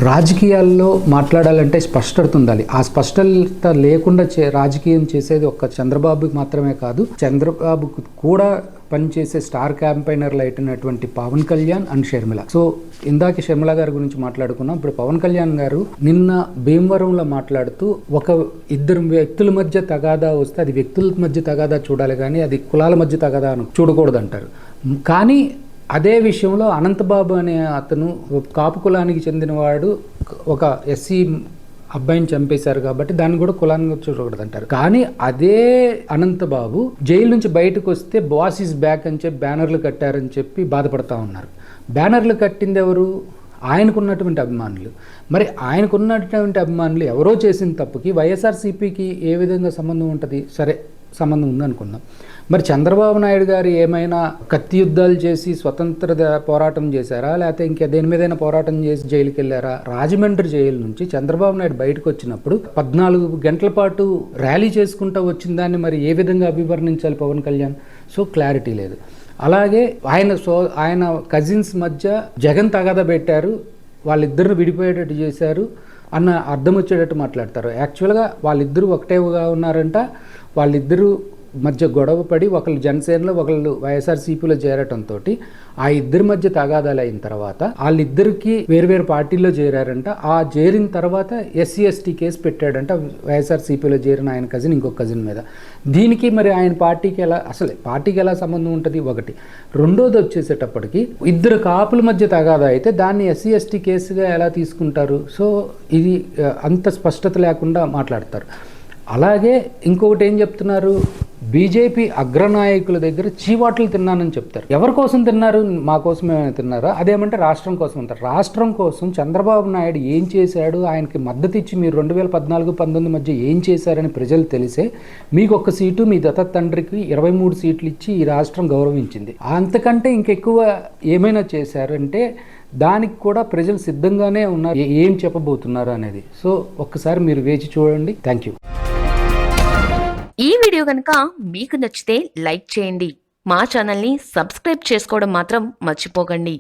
రాజకీయాల్లో మాట్లాడాలంటే స్పష్టత ఉండాలి. ఆ స్పష్టత లేకుండా రాజకీయం చేసేది ఒక్క చంద్రబాబుకి మాత్రమే కాదు, చంద్రబాబుకు కూడా పనిచేసే స్టార్ క్యాంపైనర్లు అయినటువంటి పవన్ కళ్యాణ్ అండ్ షర్మిల. సో ఇందాక షర్మిల గారి గురించి మాట్లాడుకున్నాం. ఇప్పుడు పవన్ కళ్యాణ్ గారు నిన్న భీమవరంలో మాట్లాడుతూ ఒక ఇద్దరు వ్యక్తుల మధ్య తగాదా వస్తే అది వ్యక్తుల మధ్య తగాదా చూడాలి కానీ అది కులాల మధ్య తగాదా చూడకూడదు అంటారు. కానీ అదే విషయంలో అనంతబాబు అనే అతను కాపు కులానికి చెందినవాడు, ఒక ఎస్సీ అబ్బాయిని చంపేశారు కాబట్టి దాన్ని కూడా కులాన్ని చూడకూడదు అంటారు. కానీ అదే అనంతబాబు జైలు నుంచి బయటకు వస్తే బాస్ ఈజ్ బ్యాక్ అని చెప్పి బ్యానర్లు కట్టారని చెప్పి బాధపడతా ఉన్నారు. బ్యానర్లు కట్టింది ఎవరు? ఆయనకున్నటువంటి అభిమానులు. మరి ఆయనకున్నటువంటి అభిమానులు ఎవరో చేసిన తప్పుకి వైఎస్ఆర్సీపీకి ఏ విధంగా సంబంధం ఉంటుంది? సరే, సంబంధం ఉందనుకుందాం. మరి చంద్రబాబు నాయుడు గారు ఏమైనా కత్తి యుద్ధాలు చేసి స్వతంత్ర పోరాటం చేశారా, లేకపోతే ఇంకా దేని మీదైనా పోరాటం చేసి జైలుకి వెళ్ళారా? రాజమండ్రి జైలు నుంచి చంద్రబాబు నాయుడు బయటకు వచ్చినప్పుడు 14 గంటల పాటు ర్యాలీ చేసుకుంటూ వచ్చిన దాన్ని మరి ఏ విధంగా అభివర్ణించాలి పవన్ కళ్యాణ్? సో క్లారిటీ లేదు. అలాగే ఆయన కజిన్స్ మధ్య జగన్ తగాదా పెట్టారు, వాళ్ళిద్దరిని విడిపోయేటట్టు చేశారు అన్న అర్థం వచ్చేటట్టు మాట్లాడతారు. యాక్చువల్గా వాళ్ళిద్దరూ ఒకటేగా ఉన్నారంట. వాళ్ళిద్దరూ మధ్య గొడవ పడి ఒకళ్ళు జనసేనలో ఒకళ్ళు వైఎస్ఆర్సీపీలో చేరటంతో ఆ ఇద్దరి మధ్య తగాదాలు అయిన తర్వాత వాళ్ళిద్దరికి వేరువేరు పార్టీల్లో చేరారంట. ఆ చేరిన తర్వాత SC/ST కేసు పెట్టాడంట వైఎస్ఆర్సీపీలో చేరిన ఆయన కజిన్ ఇంకొక కజిన్ మీద. దీనికి మరి ఆయన పార్టీకి ఎలా సంబంధం ఉంటుంది? ఒకటి. రెండోది వచ్చేసేటప్పటికి ఇద్దరు కాపుల మధ్య తగాదా అయితే దాన్ని SC/ST కేసుగా ఎలా తీసుకుంటారు? సో ఇది అంత స్పష్టత లేకుండా మాట్లాడతారు. అలాగే ఇంకొకటి ఏం చెప్తున్నారు, బీజేపీ అగ్రనాయకుల దగ్గర చీవాట్లు తిన్నానని చెప్తారు. ఎవరి కోసం తిన్నారు? మా కోసం ఏమైనా తిన్నారా? అదేమంటే రాష్ట్రం కోసం అంటారు. రాష్ట్రం కోసం చంద్రబాబు నాయుడు ఏం చేశాడు, ఆయనకి మద్దతు ఇచ్చి మీరు 2014-19 మధ్య ఏం చేశారని ప్రజలు తెలిసే మీకు 1 సీటు, మీ దత్త తండ్రికి 23 సీట్లు ఇచ్చి ఈ రాష్ట్రం గౌరవించింది. అంతకంటే ఇంకెక్కువ ఏమైనా చేశారంటే దానికి కూడా ప్రజలు సిద్ధంగానే ఉన్నారు, ఏం చెప్పబోతున్నారు అనేది. సో ఒక్కసారి మీరు వేచి చూడండి. Thank you. ఈ వీడియో కనుక మీకు నచ్చితే లైక్ చేయండి. మా ఛానల్ని సబ్స్క్రైబ్ చేసుకోవడం మాత్రం మర్చిపోకండి.